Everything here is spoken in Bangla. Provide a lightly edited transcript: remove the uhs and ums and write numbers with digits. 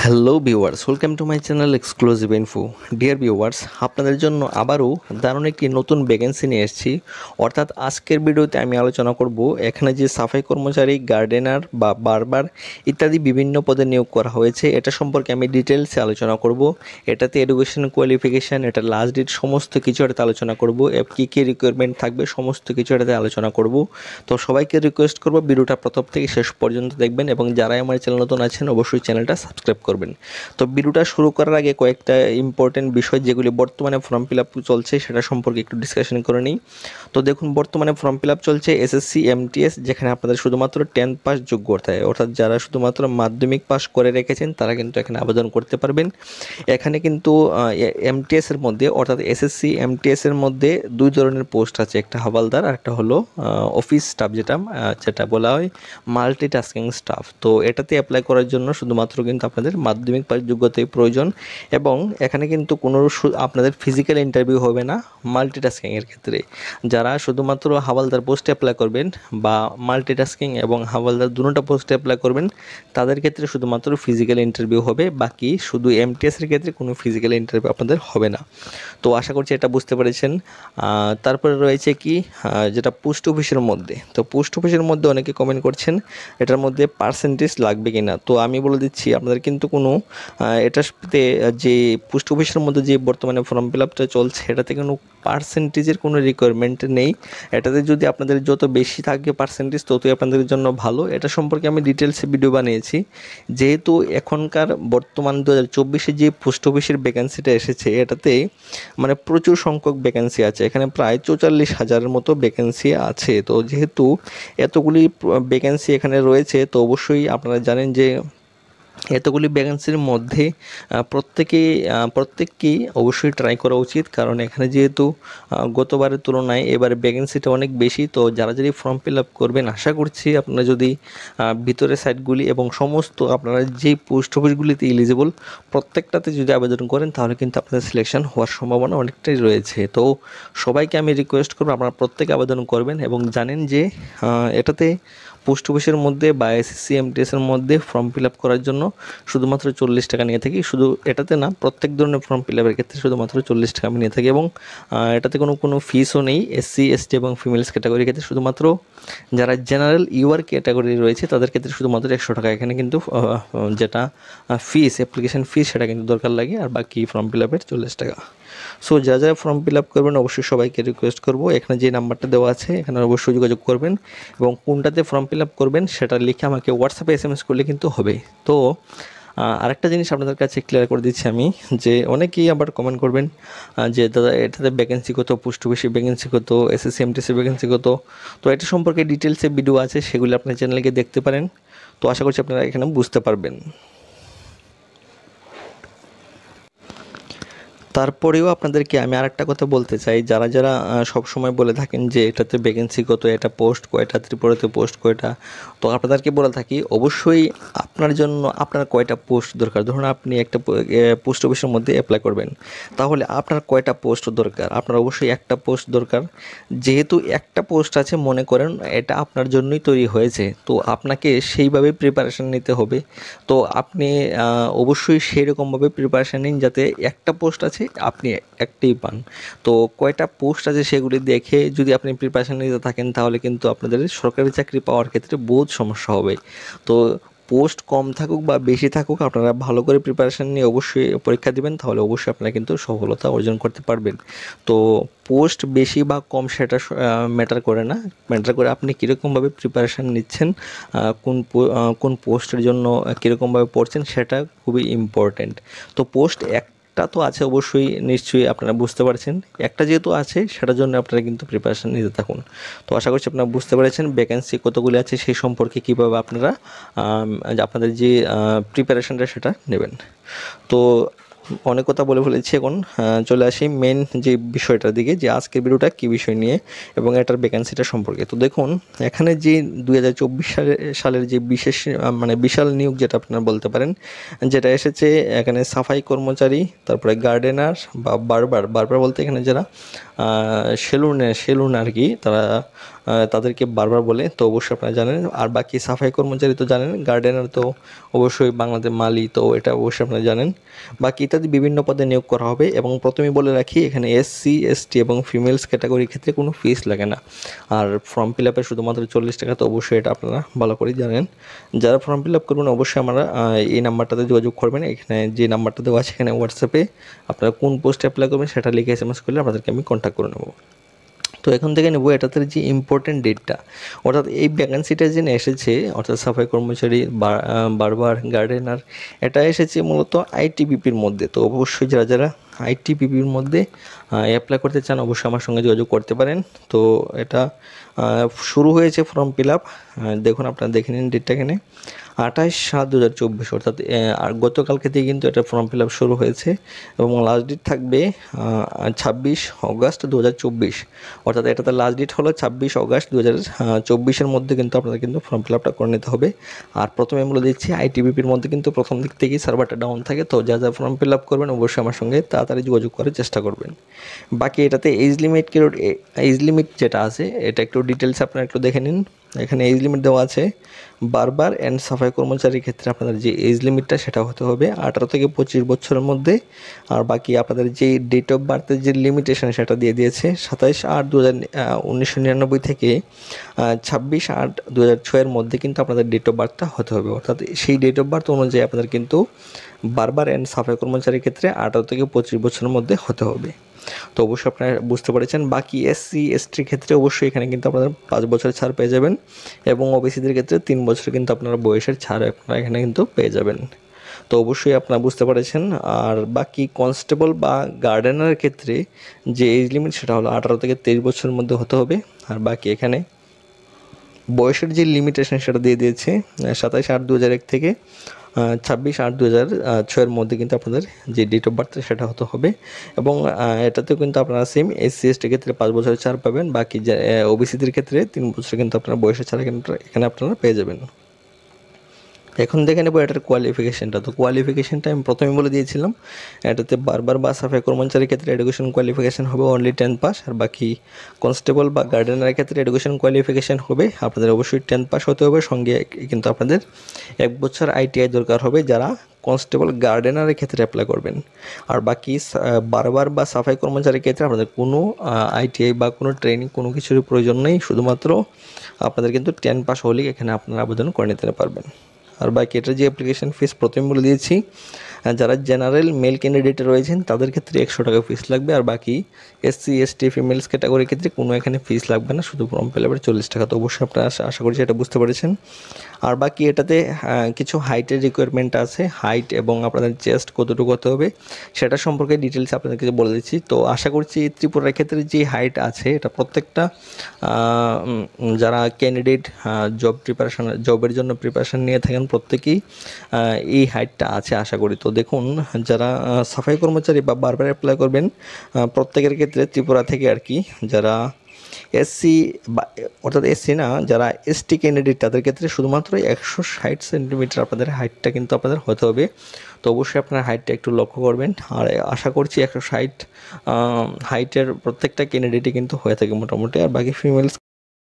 Hello viewers, welcome to my channel exclusive info. Dear viewers, আপনাদের জন্য আবারও দারুণ একটি নতুন ভ্যাকেন্সি নিয়ে এসেছি। অর্থাৎ আজকের ভিডিওতে আমি আলোচনা করব এখানে যে সাফাই কর্মচারী, গার্ডেনার বা বারবার ইত্যাদি বিভিন্ন পদে নিয়োগ করা হয়েছে, এটা সম্পর্কে আমি ডিটেলসে আলোচনা করব। এটাতে এডুকেশন কোয়ালিফিকেশান, এটা লাস্ট ডেট, সমস্ত কিছু এটাতে আলোচনা করব। কী কী রিকোয়ারমেন্ট থাকবে সমস্ত কিছু এটাতে আলোচনা করব। তো সবাইকে রিকোয়েস্ট করব ভিডিওটা প্রথম থেকে শেষ পর্যন্ত দেখবেন, এবং যারাই আমার চ্যানেল নতুন আছেন অবশ্যই চ্যানেলটা সাবস্ক্রাইব করবেন। তো ভিডিওটা শুরু করার আগে কয়েকটা ইম্পর্টেন্ট বিষয় যেগুলি বর্তমানে ফর্ম ফিল আপ চলছে সেটা সম্পর্কে একটু ডিসকাশন করে নিই। তো দেখুন, বর্তমানে ফর্ম ফিল আপ চলছে এসএসসি এমটিএস, যেখানে আপনাদের শুধুমাত্র 10 পাস যোগ্যতা, অর্থাৎ যারা শুধুমাত্র মাধ্যমিক পাস করে রেখেছেন তারা কিন্তু এখানে আবেদন করতে পারবেন। এখানে কিন্তু এমটিএস এর মধ্যে, অর্থাৎ এসএসসি এমটিএস এর মধ্যে দুই ধরনের পোস্ট আছে, একটা হাওয়ালদার আর একটা হলো অফিস স্টাফ, যেটা বলা হয় মাল্টিটাস্কিং স্টাফ। তো এটাতে অ্যাপ্লাই করার জন্য শুধুমাত্র কিন্তু আপনাদের মাধ্যমিক পাস যোগ্যতাই প্রয়োজন, এবং এখানে কিন্তু কোনো আপনাদের ফিজিক্যাল ইন্টারভিউ হবে না মাল্টিটাস্কিংয়ের ক্ষেত্রে। যারা শুধুমাত্র হাওয়ালদার পোস্টে অ্যাপ্লাই করবেন বা মাল্টিটাস্কিং এবং হাওয়ালদার দুটোটা পোস্টে অ্যাপ্লাই করবেন, তাদের ক্ষেত্রে শুধুমাত্র ফিজিক্যাল ইন্টারভিউ হবে, বাকি শুধু এমটিএসের ক্ষেত্রে কোনো ফিজিক্যাল ইন্টারভিউ আপনাদের হবে না। তো আশা করছি এটা বুঝতে পেরেছেন। তারপরে রয়েছে কি, যেটা পোস্ট অফিসের মধ্যে। তো পোস্ট অফিসের মধ্যে অনেকে কমেন্ট করছেন এটার মধ্যে পার্সেন্টেজ লাগবে কি না। তো আমি বলে দিচ্ছি, আপনাদের কিন্তু কোনো এটাতে যে পোস্ট অফিসের মধ্যে যে বর্তমানে ফর্ম ফিল আপটা চলছে এটাতে কোনো পার্সেন্টেজের কোনো রিকোয়ারমেন্ট নেই। এটাতে যদি আপনাদের যত বেশি থাকে পার্সেন্টেজ ততই আপনাদের জন্য ভালো। এটা সম্পর্কে আমি ডিটেলসে ভিডিও বানিয়েছি। যেহেতু এখনকার বর্তমান 2024-এ যে পোস্ট অফিসের ভ্যাকেন্সিটা এসেছে, এটাতে মানে প্রচুর সংখ্যক ভ্যাকেন্সি আছে, এখানে প্রায় 44,000-এর মতো ভ্যাকেন্সি আছে। তো যেহেতু এতগুলি ভ্যাকেন্সি এখানে রয়েছে, তো অবশ্যই আপনারা জানেন যে এতগুলি ভ্যাকেন্সির মধ্যে প্রত্যেককেই অবশ্যই ট্রাই করা উচিত, কারণ এখানে যেহেতু গতবারের তুলনায় এবার ভ্যাকেন্সিটা অনেক বেশি। তো যারা যদি ফর্ম ফিল আপ করবেন, আশা করছি আপনারা যদি ভিতরের সাইটগুলি এবং সমস্ত আপনারা যেই পোস্ট অফিসগুলিতে এলিজিবল প্রত্যেকটাতে যদি আবেদন করেন, তাহলে কিন্তু আপনাদের সিলেকশন হওয়ার সম্ভাবনা অনেকটাই রয়েছে। তো সবাইকে আমি রিকোয়েস্ট করবো আপনারা প্রত্যেকে আবেদন করবেন, এবং জানেন যে এটাতে পোস্ট অফিসের মধ্যে বা এসএসসি এমটিএসের মধ্যে ফর্ম ফিল আপ করার জন্য শুধুমাত্র 40 টাকা নিয়ে থাকি। শুধু এটাতে না, প্রত্যেক ধরনের ফর্ম ফিল আপের ক্ষেত্রে শুধুমাত্র 40 টাকা আমি নিয়ে থাকি, এবং এটাতে কোনো ফিসও নেই। এসসি এসটি এবং ফিমেলস ক্যাটাগরির ক্ষেত্রে শুধুমাত্র যারা জেনারেল ইউআর ক্যাটাগরি রয়েছে তাদের ক্ষেত্রে শুধুমাত্র 100 টাকা এখানে কিন্তু যেটা ফিস, অ্যাপ্লিকেশন ফিস, সেটা কিন্তু দরকার লাগে, আর বাকি ফর্ম ফিল আপের 40 টাকা। সো যারা যারা ফর্ম ফিল আপ করবেন অবশ্যই সবাইকে রিকোয়েস্ট করব, এখানে যে নাম্বারটা দেওয়া আছে এখানে অবশ্যই যোগাযোগ করবেন, এবং কোনটাতে ফর্ম ফিল আপ করবেন সেটা লিখে আমাকে হোয়াটসঅ্যাপে এসএমএস করলে কিন্তু হবে। তো আরেকটা জিনিস আপনাদের কাছে ক্লিয়ার করে দিচ্ছি আমি, যে অনেকেই আবার কমেন্ট করবেন যে দাদা এটাতে ভ্যাকেন্সি কত, পোস্ট অফিসে ভ্যাকেন্সি কত, এসএসসি এমটিএসি ভ্যাকেন্সি কত। তো এটা সম্পর্কে ডিটেলসে ভিডিও আছে, সেগুলি আপনার চ্যানেলকে দেখতে পারেন। তো আশা করছি আপনারা এখানে বুঝতে পারবেন। তারপরেও আপনাদেরকে আমি আরেকটা কথা বলতে চাই, যারা যারা সবসময় বলে থাকেন যে এটাতে ভ্যাকেন্সি কত, এটা পোস্ট কয়টা, ত্রিপুরাতে পোস্ট কয়টা। তো আপনাদেরকে বলে থাকি, অবশ্যই আপনার জন্য আপনার কয়টা পোস্ট দরকার। ধরুন আপনি একটা পোস্ট অফিসের মধ্যে অ্যাপ্লাই করবেন, তাহলে আপনার কয়টা পোস্ট দরকার? আপনার অবশ্যই একটা পোস্ট দরকার। যেহেতু একটা পোস্ট আছে, মনে করেন এটা আপনার জন্যই তৈরি হয়েছে, তো আপনাকে সেইভাবে প্রিপারেশান নিতে হবে। তো আপনি অবশ্যই সেরকমভাবে প্রিপারেশান নিন যাতে একটা পোস্ট আছে আপনি একটাই পান। তো কয়টা পোস্ট আছে সেগুলি দেখে যদি আপনি প্রিপারেশান নিতে থাকেন, তাহলে কিন্তু আপনাদের সরকারি চাকরি পাওয়ার ক্ষেত্রে বহুত সমস্যা হবে। তো পোস্ট কম থাকুক বা বেশি থাকুক, আপনারা ভালো করে প্রিপারেশান নিয়ে অবশ্যই পরীক্ষা দিবেন, তাহলে অবশ্যই আপনারা কিন্তু সফলতা অর্জন করতে পারবেন। তো পোস্ট বেশি বা কম সেটা ম্যাটার করে না, ম্যাটার করে আপনি কীরকমভাবে প্রিপারেশান নিচ্ছেন, কোন পোস্টের জন্য কীরকমভাবে পড়ছেন, সেটা খুবই ইম্পর্ট্যান্ট। তো পোস্ট একটা তো আছে অবশ্যই, নিশ্চয়ই আপনারা বুঝতে পারছেন। একটা যেহেতু আছে সেটার জন্য আপনারা কিন্তু প্রিপারেশান নিতে থাকুন। তো আশা করছি আপনারা বুঝতে পেরেছেন ভ্যাকেন্সি কতগুলি আছে সেই সম্পর্কে কীভাবে আপনারা আপনাদের যে প্রিপারেশানটা সেটা নেবেন। তো অনেক কথা বলে ফেলেছি, এখন চলে আসি মেন যে বিষয়টার দিকে, যে আজকের ভিডিওটা কী বিষয় নিয়ে এবং এটার ভ্যাকেন্সিটা সম্পর্কে। তো দেখুন, এখানে যে 2024 সালের যে বিশেষ মানে বিশাল নিয়োগ যেটা আপনারা বলতে পারেন, যেটা এসেছে এখানে সাফাই কর্মচারী, তারপরে গার্ডেনার বা বারবার বলতে এখানে যারা সেলুন আর কি, তাদেরকে বারবার বলে, তো অবশ্যই আপনারা জানেন। আর বাকি সাফাই কর্মচারী তো জানেন, গার্ডেনার তো অবশ্যই বাংলাদেশ মালি, তো এটা অবশ্যই আপনারা জানেন। বাকি ইত্যাদি বিভিন্ন পদে নিয়োগ করা হবে। এবং প্রথমেই বলে রাখি, এখানে এসসি এসটি এবং ফিমেলস ক্যাটাগরির ক্ষেত্রে কোনো ফিস লাগে না। আর ফর্ম ফিল আপে শুধুমাত্র 40 টাকা, তো অবশ্যই এটা আপনারা ভালো করেই জানেন। যারা ফর্ম ফিল আপ করবেন অবশ্যই আমরা এই নাম্বারটাতে যোগাযোগ করবেন। এখানে যে নাম্বারটা দেওয়া আছে, এখানে হোয়াটসঅ্যাপে আপনারা কোন পোস্টে অ্যাপ্লাই করবেন সেটা লিখে SMS করলে আপনাদেরকে আমি কন্ট্যাক্ট করে নেব। তো এখন থেকে নেব এটাতে যে ইম্পর্টেন্ট ডেটটা, অর্থাৎ এই ভ্যাকেন্সিটা যে এসেছে, অর্থাৎ সাফাই কর্মচারী বারবার গার্ডেনার, এটা এসেছে মূলত আইটিবিপির মধ্যে। তো অবশ্যই যারা যারা আইটিবিপির মধ্যে অ্যাপ্লাই করতে চান অবশ্যই আমার সঙ্গে যোগাযোগ করতে পারেন। তো এটা শুরু হয়েছে ফর্ম ফিল আপ, দেখুন আপনারা দেখে নিন ডেটটা এখানে 28/7/2024, অর্থাৎ আর গতকালকে থেকে কিন্তু এটা ফর্ম ফিল আপ শুরু হয়েছে এবং লাস্ট ডেট থাকবে 26 অগস্ট 2024, অর্থাৎ এটাতে লাস্ট ডেট হলো 26 অগস্ট 2024 মধ্যে কিন্তু আপনাদের কিন্তু ফর্ম ফিল আপটা করে নিতে হবে। আর প্রথমে বলে দিচ্ছি, আইটিবিপির মধ্যে কিন্তু প্রথম দিক থেকেই সার্ভারটা ডাউন থাকে, তো যা যা ফর্ম ফিল আপ করবেন অবশ্যই আমার সঙ্গে তাড়াতাড়ি যোগাযোগ করার চেষ্টা করবেন। বাকি এটাতে এজ লিমিট যেটা আছে, এটা একটু ডিটেলস আপনারা একটু দেখে নিন। এখানে এজ লিমিট দেওয়া আছে, বারবার অ্যান্ড সাফাই কর্মচারীর ক্ষেত্রে আপনাদের যে এজ লিমিটটা সেটা হতে হবে 18 থেকে 25 বছরের মধ্যে। আর বাকি আপনাদের যে ডেট অফ বার্থের যে লিমিটেশন সেটা দিয়ে দিয়েছে 27/8/1999 থেকে 26/8/2006 মধ্যে কিন্তু আপনাদের ডেট অফ বার্থটা হতে হবে। অর্থাৎ সেই ডেট অফ বার্থ অনুযায়ী আপনাদের কিন্তু বারবার অ্যান্ড সাফাই কর্মচারীর ক্ষেত্রে 18 থেকে 25 বছরের মধ্যে হতে হবে। তো অবশ্যই আপনারা বুঝতে পেরেছেন। বাকি এসসি এসটির ক্ষেত্রে অবশ্যই এখানে কিন্তু আপনারা 5 বছরের ছাড় পেয়ে যাবেন এবং ওবিসিদের ক্ষেত্রে 3 বছর কিন্তু আপনারা বয়সের ছাড় আপনারা এখানে কিন্তু পেয়ে যাবেন। তো অবশ্যই আপনারা বুঝতে পেরেছেন। আর বাকি কনস্টেবল বা গার্ডেনারের ক্ষেত্রে যে এজ লিমিট সেটা হলো 18 থেকে 23 বছরের মধ্যে হতে হবে। আর বাকি এখানে বয়সের যে লিমিটেশন সেটা দিয়ে দিয়েছে 27/8/2001 থেকে 26/8/2006 মধ্যে কিন্তু আপনাদের যে ডেট অফ বার্থ সেটা হতে হবে। এবং এটাতেও কিন্তু আপনারা সেম এসসি এসটির ক্ষেত্রে 5 বছরের ছাড় পাবেন। বাকি যে ওবিসিদের ক্ষেত্রে 3 বছর কিন্তু আপনারা বয়সের ছাড় এখানে আপনারা পেয়ে যাবেন। এখন দেখে নেব এটার কোয়ালিফিকেশানটা। তো কোয়ালিফিকেশানটা আমি প্রথমে বলে দিয়েছিলাম, এটাতে বারবার বা সাফাই কর্মচারীর ক্ষেত্রে এডুকেশন কোয়ালিফিকেশান হবে অনলি 10 পাস। আর বাকি কনস্টেবল বা গার্ডেনারের ক্ষেত্রে এডুকেশন কোয়ালিফিকেশান হবে আপনাদের অবশ্যই 10 পাস হতে হবে, সঙ্গে কিন্তু আপনাদের 1 বছর ITI দরকার হবে যারা কনস্টেবল গার্ডেনারের ক্ষেত্রে অ্যাপ্লাই করবেন। আর বাকি বারবার বা সাফাই কর্মচারীর ক্ষেত্রে আপনাদের কোনো ITI বা কোনো ট্রেনিং কোনো কিছুর প্রয়োজন নেই, শুধুমাত্র আপনাদের কিন্তু 10 পাস হলেই এখানে আপনারা আবেদন করে নিতে পারবেন। আর বাকি এটার যে অ্যাপ্লিকেশন ফিস প্রথমে বলে দিয়েছি, যারা জেনারেল মেল ক্যান্ডিডেট রয়েছেন তাদের ক্ষেত্রে 100 টাকা ফিস লাগবে। আর বাকি এসসি এসটি ফিমেলস ক্যাটাগরির ক্ষেত্রে কোনো এখানে ফিস লাগবে না, শুধু ফর্ম ফিল আপের 40 টাকা। তো অবশ্যই আপনারা আশা করছি এটা বুঝতে পেরেছেন। আর বাকি এটাতে কিছু হাইটের রিকোয়ারমেন্ট আছে, হাইট এবং আপনাদের চেস্ট কতটুকু হতে হবে সেটা সম্পর্কে ডিটেলস আপনাদেরকে বলে দিচ্ছি। তো আশা করছি ত্রিপুরার ক্ষেত্রে যে হাইট আছে এটা প্রত্যেকটা যারা ক্যান্ডিডেট জবের জন্য প্রিপারেশান নিয়ে থাকেন প্রত্যেকেই এই হাইটটা আছে আশা করি। তো দেখুন, যারা সাফাই কর্মচারী বা বারবার অ্যাপ্লাই করবেন প্রত্যেকের ক্ষেত্রে ত্রিপুরা থেকে আর কি, যারা এসসি বা অর্থাৎ এসসি না, যারা এসটি ক্যান্ডিডেট তাদের ক্ষেত্রে শুধুমাত্র 160 সেন্টিমিটার আপনাদের হাইটটা কিন্তু আপনাদের হতে হবে। তো অবশ্যই আপনার হাইটটা একটু লক্ষ্য করবেন। আর আশা করছি 160 হাইটের প্রত্যেকটা ক্যান্ডিডেটই কিন্তু হয়ে থাকে মোটামুটি। আর বাকি ফিমেলস